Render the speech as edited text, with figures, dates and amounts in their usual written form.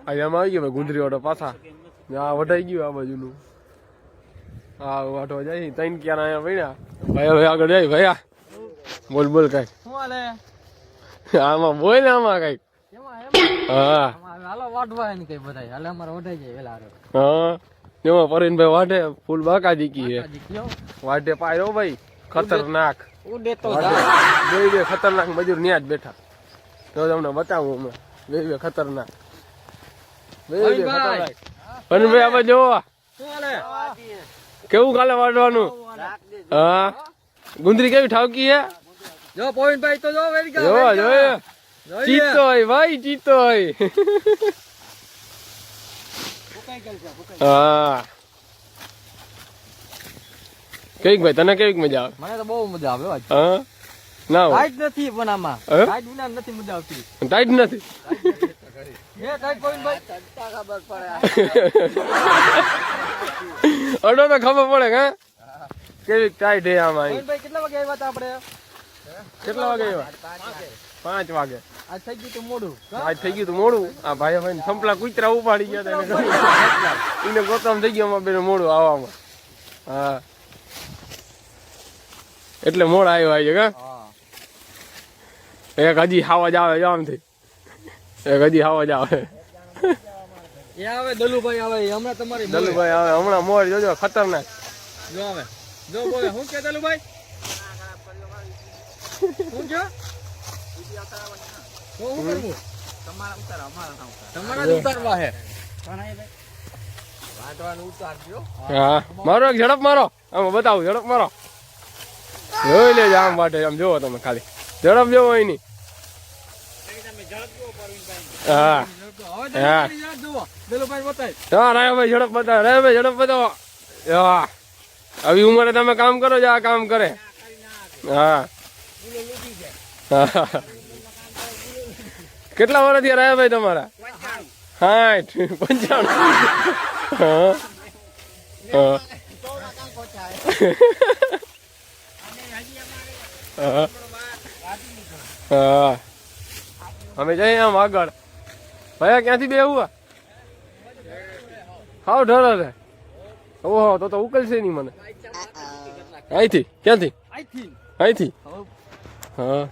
અહીંયા આવી ગયો ગુંદરી વાટો પાછા આ વટાઈ ગયું આ બાજુનું હા વાટો જાય ત્રણ ક્યાં અહીંયા પડ્યા ભાઈ હવે આગળ જાય ભૈયા બોલ બોલ કઈ આમાં બોલ ને આમાં કઈક હા એમાં પરેશભાઈ વાટે ફૂલ બાકા જીકી હે વાટે પાયો ભાઈ ખતરનાક બે ખતરનાક મજૂર ન્યા જ બેઠા તો તમને બતાવું અમે બે ખતરનાક ખતરનાક પરેશભાઈ આમાં જોવો કેવું કાલે વાટવાનું હા ગુંદરી કેવી ઠાવકી હે જો પવનભાઈ તો જો ચીતો હોય ભાઈ ચીતો હોય હા કેવીક ભાઈ તને કેવીક મજા આવે મને તો બહુ મજા આવે હા ના ટાઈટ નથી પણ આમાં ટાઈટ વિના નથી મજા આવતી ટાઈટ નથી ટાઈટ પવનભાઈ ખબર પડે અડો તો ખબર પડે કે કેવીક ટાઈટ હે આમાં પવનભાઈ કેટલા વાગે આવ્યા હતા આપણે કેટલા વાગે આવ્યા 5 વાગે આજ થઈ ગયું તો મોડું આ ભાઈ ભાઈ સંપલા કુતરા ઉપાડી ગયા હતા એને ગોતમ થઈ ગયો અમારે બેન મોડું આવવામાં હા એટલે મોડા આવ્યો આવી કા એક હજી હાવા જ આવે આમથી એક હજી હાવા જ આવે એ આવે દલુભાઈ આવે હમણાં તમારી દલુભાઈ આવે હમણાં મોર જોજો ખતરનાક જો આવે જો બોલે હું કે દલુભાઈ હું જો હું કરવું તમારા ઉતારવા હે વાટવાનું ઉતારજો હા મારો એક ઝડપ મારો આમ બતાવું ઝડપ મારો જોઈ લેજો આમ વાટે આમ જોવો તમે ખાલી ઝડપ જોવો એની હા હા દલુભાઈ બતાય હા રાયભાઈ ઝડપ બતાવો રાયભાઈ ઝડપ બતાવો હા આવી ઉંમરે તમે કામ કરો છો આ કામ કરે હા કેટલા વર્ષ થયા રાયભાઈ તમારા 60 95 હા અમે જઈએ આમ આગળ ભયા ક્યાંથી બેહું હાવ ડર છે ઓહો તો ઉકલશે નહીં મને અહીંથી ક્યાંથી અહીંથી હા